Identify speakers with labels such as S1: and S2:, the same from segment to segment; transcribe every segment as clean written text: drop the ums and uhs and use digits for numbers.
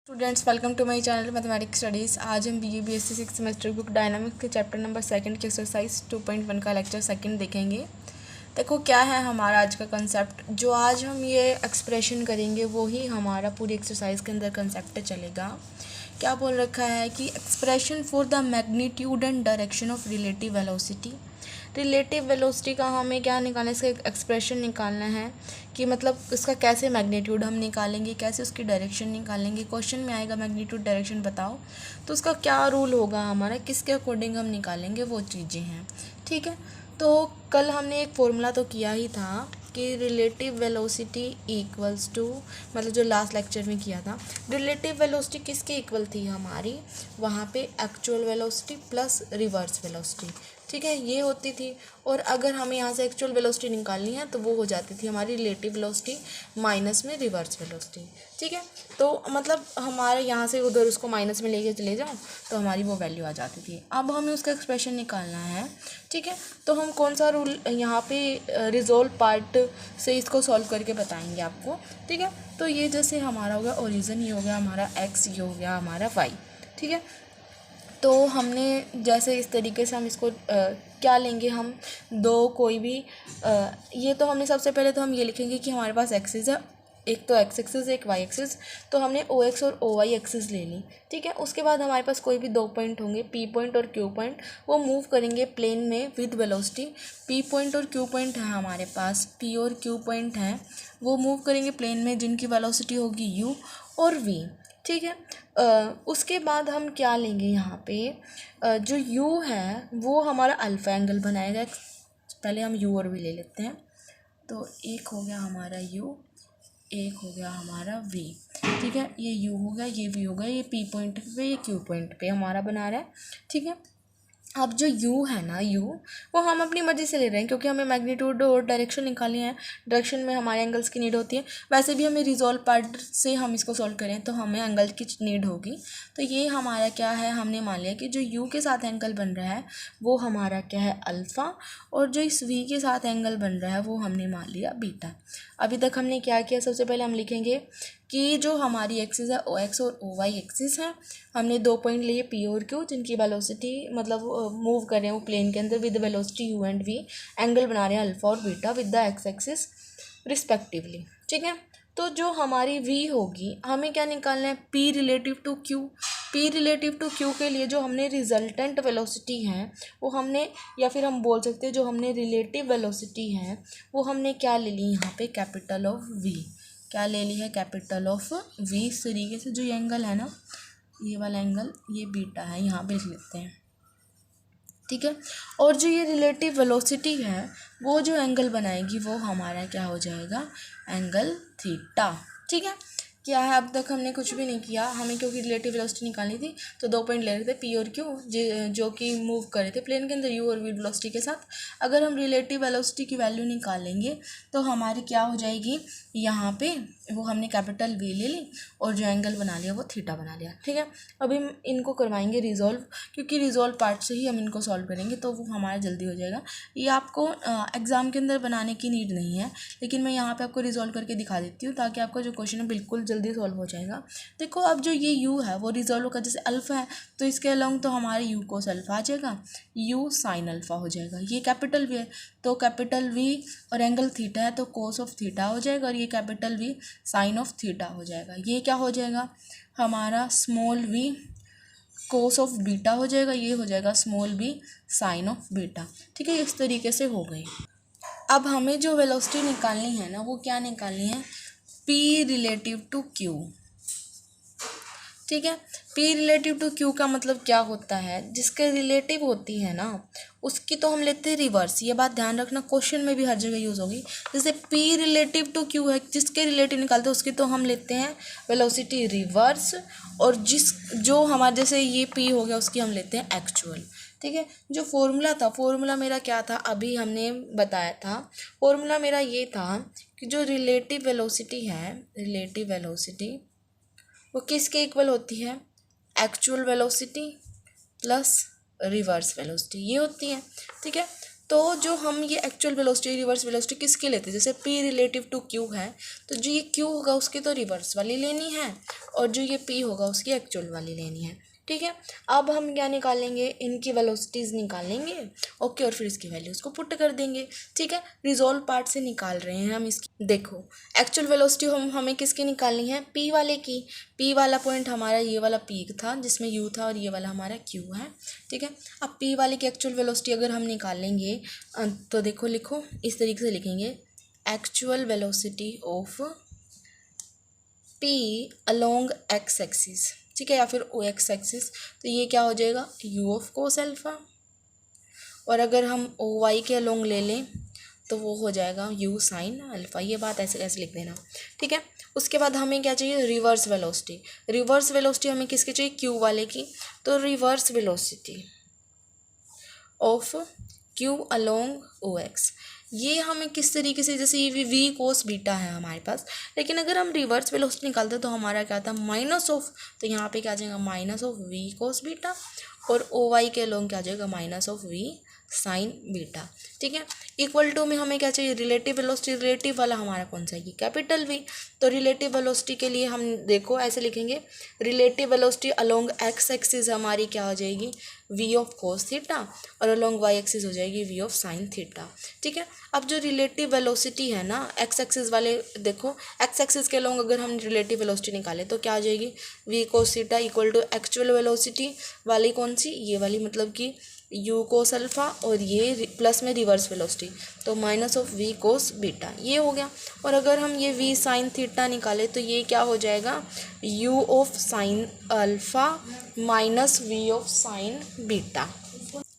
S1: Students welcome to my channel mathematics studies. आज हम BA BSc 6 semester book dynamics के chapter number 2 की exercise 2.1 का लेक्चर 2 देखेंगे। देखो क्या है हमारा आज का कंसेप्ट। जो आज हम ये एक्सप्रेशन करेंगे वो ही हमारा पूरी एक्सरसाइज के अंदर कंसेप्ट चलेगा। क्या बोल रखा है कि expression for the magnitude and direction of relative velocity. Relative velocity का हमें क्या निकालना है, इसका एक एक्सप्रेशन निकालना है कि मतलब इसका कैसे मैग्नीट्यूड हम निकालेंगे, कैसे उसकी डायरेक्शन निकालेंगे। क्वेश्चन में आएगा मैग्नीट्यूड डायरेक्शन बताओ, तो उसका क्या रूल होगा हमारा, किसके अकॉर्डिंग हम निकालेंगे, वो चीज़ें हैं। ठीक है, तो कल हमने एक फॉर्मूला तो किया ही था कि रिलेटिव वेलोसिटी इक्वल्स टू, मतलब जो लास्ट लेक्चर में किया था, रिलेटिव वेलोसिटी किसके इक्वल थी हमारी, वहाँ पे actual velocity plus reverse velocity. ठीक है, ये होती थी। और अगर हमें यहाँ से एक्चुअल वेलोसिटी निकालनी है तो वो हो जाती थी हमारी रिलेटिव वेलोसिटी माइनस में रिवर्स वेलोसिटी। ठीक है, तो मतलब हमारे यहाँ से उधर उसको माइनस में लेके चले जाओ तो हमारी वो वैल्यू आ जाती थी। अब हमें उसका एक्सप्रेशन निकालना है। ठीक है, तो हम कौन सा रूल यहाँ पे रिजोल्व पार्ट से इसको सॉल्व करके बताएंगे आपको। ठीक है, तो ये जैसे हमारा हो गया ओरिजिन, ये हो गया हमारा एक्स, ये हो गया हमारा वाई। ठीक है, तो हमने जैसे इस तरीके से हम इसको क्या लेंगे, हम दो कोई भी ये तो हमने सबसे पहले तो हम ये लिखेंगे कि हमारे पास एक्सिस है, एक तो एक्स एक्सिस एक वाई एक्सिस, तो हमने ओ एक्स और ओ वाई एक्सिस ले ली। ठीक है, उसके बाद हमारे पास कोई भी दो पॉइंट होंगे, पी पॉइंट और क्यू पॉइंट, वो मूव करेंगे प्लेन में विद वेलोसिटी। पी पॉइंट और क्यू पॉइंट है हमारे पास, पी और क्यू पॉइंट हैं, वो मूव करेंगे प्लेन में जिनकी वेलोसिटी होगी यू और वी। ठीक है, उसके बाद हम क्या लेंगे यहाँ पे, जो u है वो हमारा अल्फ़ा एंगल बनाएगा। पहले हम u और v ले लेते हैं, तो एक हो गया हमारा u, एक हो गया हमारा v। ठीक है, ये u हो गया, ये v हो गया, ये p पॉइंट पे, ये q पॉइंट पे हमारा बना रहा है। ठीक है, अब जो u है ना, u वो हम अपनी मर्ज़ी से ले रहे हैं क्योंकि हमें मैग्नीट्यूड और डायरेक्शन निकालनी है। डायरेक्शन में हमारे एंगल्स की नीड होती है। वैसे भी हमें रिजॉल्व पार्ट से हम इसको सॉल्व करें तो हमें एंगल की नीड होगी। तो ये हमारा क्या है, हमने मान लिया कि जो u के साथ एंगल बन रहा है वो हमारा क्या है अल्फ़ा, और जो इस v के साथ एंगल बन रहा है वो हमने मान लिया बीटा। अभी तक हमने क्या किया, सबसे पहले हम लिखेंगे कि जो हमारी एक्सिस है ओ एक्स और ओ वाई एक्सिस है, हमने दो पॉइंट लिए पी और क्यू जिनकी वेलोसिटी मतलब मूव कर रहे हैं वो प्लेन के अंदर with velocity u and v, angle बना रहे हैं अल्फा और beta with the x axis respectively. ठीक है, तो जो हमारी वी होगी हमें क्या निकालना है, P relative to Q. P relative to Q के लिए जो हमने रिजल्टेंट वेलोसिटी है वो हमने, या फिर हम बोल सकते हैं जो हमने रिलेटिव वेलोसिटी है वो हमने क्या ले ली यहाँ पे, कैपिटल ऑफ वी। क्या ले ली है, कैपिटल ऑफ वी। इस तरीके से जो ये एंगल है ना, ये वाला एंगल, ये बीटा है, यहाँ पे लिख लेते हैं। ठीक है, और जो ये रिलेटिव वेलोसिटी है वो जो एंगल बनाएगी वो हमारा क्या हो जाएगा, एंगल थीटा। ठीक है, क्या है, अब तक हमने कुछ भी नहीं किया, हमें क्योंकि रिलेटिव वेलोसिटी निकालनी थी तो दो पॉइंट ले रहे थे पी और क्यू जो कि मूव कर रहे थे प्लेन के अंदर यू और वी वेलोसिटी के साथ। अगर हम रिलेटिव वेलोसिटी की वैल्यू निकालेंगे तो हमारी क्या हो जाएगी, यहाँ पे वो हमने कैपिटल वी ले ली और जो एंगल बना लिया वो थीटा बना लिया। ठीक है, अभी हम इनको करवाएंगे रिजॉल्व, क्योंकि रिजॉल्व पार्ट से ही हम इनको सॉल्व करेंगे तो वो हमारा जल्दी हो जाएगा। ये आपको एग्ज़ाम के अंदर बनाने की नीड नहीं है, लेकिन मैं यहाँ पे आपको रिजॉल्व करके दिखा देती हूँ ताकि आपका जो क्वेश्चन है बिल्कुल जल्दी सॉल्व हो जाएगा। देखो अब जो ये u है वो रिजॉल्व होगा, जैसे अल्फ़ा है तो इसके अलॉन्ग तो हमारे u कोस अल्फ़ा आ जाएगा, u साइन अल्फ़ा हो जाएगा। ये कैपिटल v है तो कैपिटल v और एंगल थीटा है तो कोस ऑफ थीटा हो जाएगा, और ये capital v sine of theta हो जाएगा। ये क्या हो जाएगा हमारा, small v cos of beta हो जाएगा, ये हो जाएगा small b sine of beta. ठीक है, इस तरीके से हो गई। अब हमें जो वेलोसिटी निकालनी है ना वो क्या निकालनी है, p रिलेटिव टू q। ठीक है, p रिलेटिव टू q का मतलब क्या होता है, जिसके रिलेटिव होती है ना उसकी तो हम लेते हैं रिवर्स। ये बात ध्यान रखना, क्वेश्चन में भी हर जगह यूज़ होगी। जैसे p रिलेटिव टू q है, जिसके रिलेटिव निकालते हैं उसकी तो हम लेते हैं वेलोसिटी रिवर्स, और जो हमारे जैसे ये p हो गया उसकी हम लेते हैं एक्चुअल। ठीक है, जो फॉर्मूला था, फॉर्मूला मेरा क्या था अभी हमने बताया था, फॉर्मूला मेरा ये था कि जो रिलेटिव वेलोसिटी है, रिलेटिव वेलोसिटी वो किसके इक्वल होती है, actual velocity plus reverse velocity, ये होती है। ठीक है, तो जो हम ये एक्चुअल वेलोसिटी रिवर्स वेलोसिटी किसके लेते हैं, जैसे p रिलेटिव टू q है, तो जो ये q होगा उसकी तो रिवर्स वाली लेनी है और जो ये p होगा उसकी एक्चुअल वाली लेनी है। ठीक है, अब हम क्या निकालेंगे, इनकी वेलोसिटीज़ निकालेंगे। ओके, और फिर इसकी वैल्यूज़ को पुट कर देंगे। ठीक है, रिजोल्व पार्ट से निकाल रहे हैं हम इसकी। देखो एक्चुअल वेलोसिटी हमें किसकी निकालनी है, p वाले की। p वाला पॉइंट हमारा ये वाला पीक था जिसमें u था और ये वाला हमारा q है। ठीक है, अब p वाले की एक्चुअल वेलोसिटी अगर हम निकालेंगे तो देखो लिखो इस तरीके से लिखेंगे, actual velocity of p along x axis. ठीक है, या फिर ओ एक्स एक्सिस, तो ये क्या हो जाएगा, u ऑफ कोस अल्फ़ा। और अगर हम ओ वाई के अलोंग ले लें तो वो हो जाएगा u साइन अल्फ़ा। ये बात ऐसे ऐसे लिख देना। ठीक है, उसके बाद हमें क्या चाहिए, रिवर्स वेलोसिटी। रिवर्स वेलोसिटी हमें किसकी चाहिए, q वाले की। तो reverse velocity of q along O X, ये हमें किस तरीके से, जैसे ये वी कोस बीटा है हमारे पास, लेकिन अगर हम रिवर्स वेलोसिटी निकालते तो हमारा क्या था, माइनस ऑफ, तो यहाँ पे क्या आ जाएगा minus of v cos beta, और ओ वाई के अलोंग क्या आ जाएगा minus of v sine beta. ठीक है, इक्वल टू में हमें क्या चाहिए, रिलेटिव वेलोसिटी। रिलेटिव वाला हमारा कौन सा है, ये कैपिटल वी। तो रिलेटिव वेलोसिटी के लिए हम देखो ऐसे लिखेंगे, relative velocity along x axis हमारी क्या हो जाएगी, वी ऑफ कोस थीटा, और अलोंग वाई एक्सिस हो जाएगी वी ऑफ साइन थीटा। ठीक है, अब जो रिलेटिव वेलोसिटी है ना एक्स एक्सिस वाले, देखो एक्स एक्सिस के अलोंग अगर हम रिलेटिव वेलोसिटी निकालें तो क्या आ जाएगी, v cos theta equal to actual velocity वाली कौन सी, ये वाली, मतलब कि यू कोस अल्फ़ा, और ये प्लस में रिवर्स वेलोसिटी, तो minus of v cos beta, ये हो गया। और अगर हम ये वी साइन थीटा निकालें तो ये क्या हो जाएगा, u of sine alpha minus v of sine beta.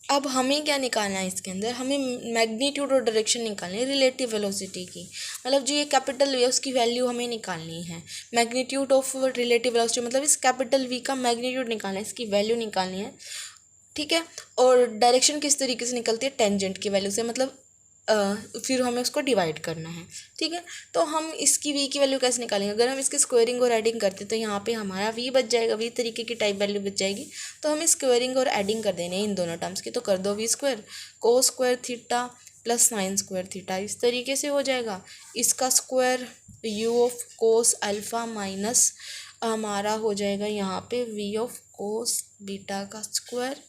S1: अब हमें क्या निकालना है इसके अंदर, हमें मैग्नीट्यूड और डायरेक्शन निकालनी है रिलेटिव वेलोसिटी की, मतलब जो ये कैपिटल वी है उसकी वैल्यू हमें निकालनी है। मैग्नीट्यूड ऑफ रिलेटिव वेलोसिटी मतलब इस कैपिटल वी का मैग्नीट्यूड निकालना है, इसकी वैल्यू निकालनी है। ठीक है, और डायरेक्शन किस तरीके से निकलती है, टेंजेंट की वैल्यू से, मतलब फिर हमें उसको डिवाइड करना है। ठीक है, तो हम इसकी वी की वैल्यू कैसे निकालेंगे, अगर हम इसकी स्क्वायरिंग और एडिंग करते हैं तो यहाँ पे हमारा वी बच जाएगा, वी तरीके की टाइप वैल्यू बच जाएगी। तो हमें स्क्वायरिंग और एडिंग कर देने हैं इन दोनों टर्म्स की, तो कर दो v square cos square theta plus sine square theta, इस तरीके से हो जाएगा। इसका square u of cos alpha minus हमारा हो जाएगा यहाँ पे वी ऑफ कोस बीटा का स्क्वायर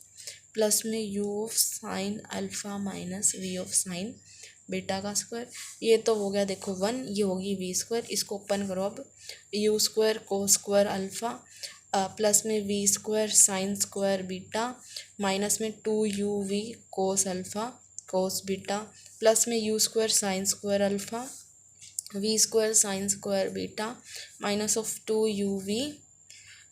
S1: प्लस में u of sine alpha minus v of sine beta का स्क्वायर। ये तो हो गया देखो 1, ये होगी वी स्क्वायर, इसको ओपन करो अब, u square cos square alpha plus में v square sine square beta minus में 2u v cos alpha cos beta plus में u square sine square alpha v square sine square beta minus of 2u v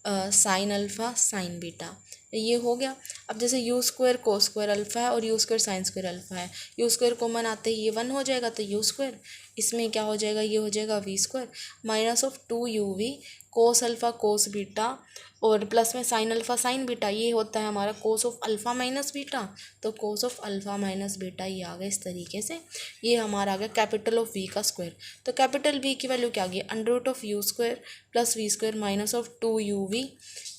S1: sine alpha sine beta, ये हो गया। अब जैसे u square cos square alpha है और u square sine square alpha है, u square common आते ही ये 1 हो जाएगा, तो यू स्क्वायर, इसमें क्या हो जाएगा, ये हो जाएगा v square minus of 2u v cos alpha cos beta और प्लस में साइन अल्फ़ा साइन बीटा, ये होता है हमारा cos of alpha minus beta, तो cos of alpha minus beta ये आ गया इस तरीके से। ये हमारा आ गया कैपिटल ऑफ वी का स्क्वायर। तो कैपिटल वी की वैल्यू क्या आ गई, under root of u square plus v square minus of 2u v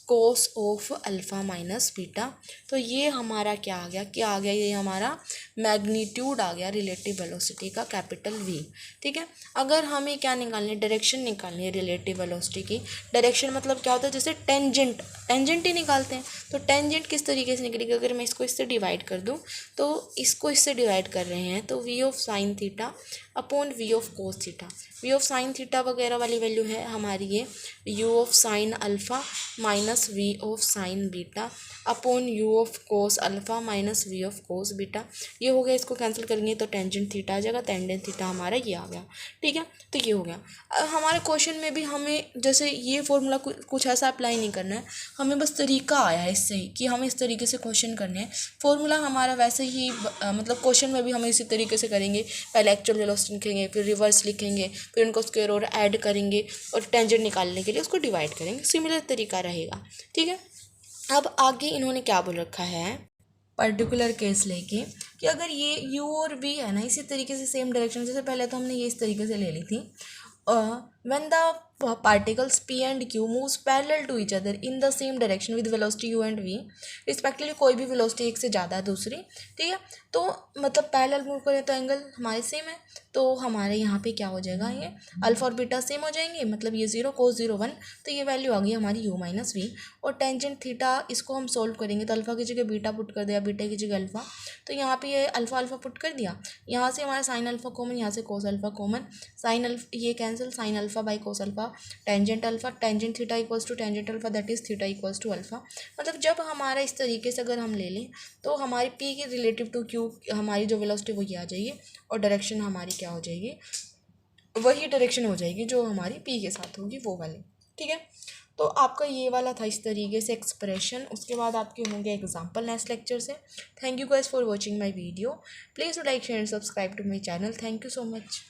S1: cos of alpha minus beta. तो ये हमारा क्या आ गया, क्या आ गया, ये हमारा मैग्नीट्यूड आ गया रिलेटिव वेलोसिटी का कैपिटल वी। ठीक है, अगर हमें क्या निकालनी है, डायरेक्शन निकालनी है रिलेटिव वेलोसिटी की। डायरेक्शन मतलब क्या होता है, जैसे टेंजेंट, टेंजेंट ही निकालते हैं, तो टेंजेंट किस तरीके से निकलेगी, अगर मैं इसको इससे डिवाइड कर दूँ, तो इसको इससे डिवाइड कर रहे हैं, तो v of sine theta upon v of cos theta, v of sine theta वगैरह वाली वैल्यू है हमारी ये u of sine alpha minus v of sine beta upon u of cos alpha minus v of cos beta. ये हो गया, इसको cancel करेंगे तो टेंजेंट थीटा आ जाएगा, टेंजेंट थीटा हमारा ये आ गया। ठीक है, तो ये हो गया। हमारे क्वेश्चन में भी हमें जैसे ये फॉर्मूला कुछ ऐसा अप्लाई नहीं करना है, हमें बस तरीका आया है इससे ही कि हमें इस तरीके से क्वेश्चन करने हैं। फॉर्मूला हमारा वैसे ही मतलब क्वेश्चन में भी हम इसी तरीके से करेंगे, पहले एक्चुअल वेलोसिटी लिखेंगे, फिर रिवर्स लिखेंगे, फिर उनको स्क्वायर और ऐड करेंगे और टेंजेंट निकालने के लिए उसको डिवाइड करेंगे, सिमिलर तरीका रहेगा। ठीक है, अब आगे इन्होंने क्या बोल रखा है, पर्टिकुलर केस लेके कि अगर ये u और v है ना इसी तरीके से सेम डायरेक्शन, जैसे पहले तो हमने ये इस तरीके से ले ली थी, when the particles P and Q moves parallel to each other in the same direction with velocity U and V respectively, कोई भी वेलोसिटी एक से ज़्यादा है दूसरी, ठीक है, तो मतलब पैरेलल मूव करें तो एंगल हमारे सेम है, तो हमारे यहाँ पे क्या हो जाएगा, ये अल्फा और बीटा सेम हो जाएंगे, मतलब ये 0 cos 0 1, तो ये वैल्यू आ गई हमारी u माइनस वी। और टेंजेंट थीटा, इसको हम सोल्व करेंगे तो अल्फा की जगह बीटा पुट कर दिया, बीटा की जगह अल्फा, तो यहाँ पे ये अल्फा अल्फा पुट कर दिया, यहाँ से हमारा साइन अल्फा कॉमन, यहाँ से cos alpha common, sine alpha ये cancel, sine alpha by cos alpha, tangent alpha, tangent theta equals to tangent alpha, that is theta equals to alpha. मतलब जब हमारा इस तरीके से अगर हम ले लें तो हमारी पी के रिलेटिव टू क्यू हमारी जो वेलोसिटी वो ये आ जाएगी, और डायरेक्शन हमारी क्या हो जाएगी, वही डायरेक्शन हो जाएगी जो हमारी पी के साथ होगी, वो वाली, ठीक है। तो आपका ये वाला था इस तरीके से एक्सप्रेशन। उसके बाद आपके होंगे एग्जाम्पल नेक्स्ट लेक्चर से। Thank you guys for watching my video. Please like share and subscribe to my channel. Thank you so much.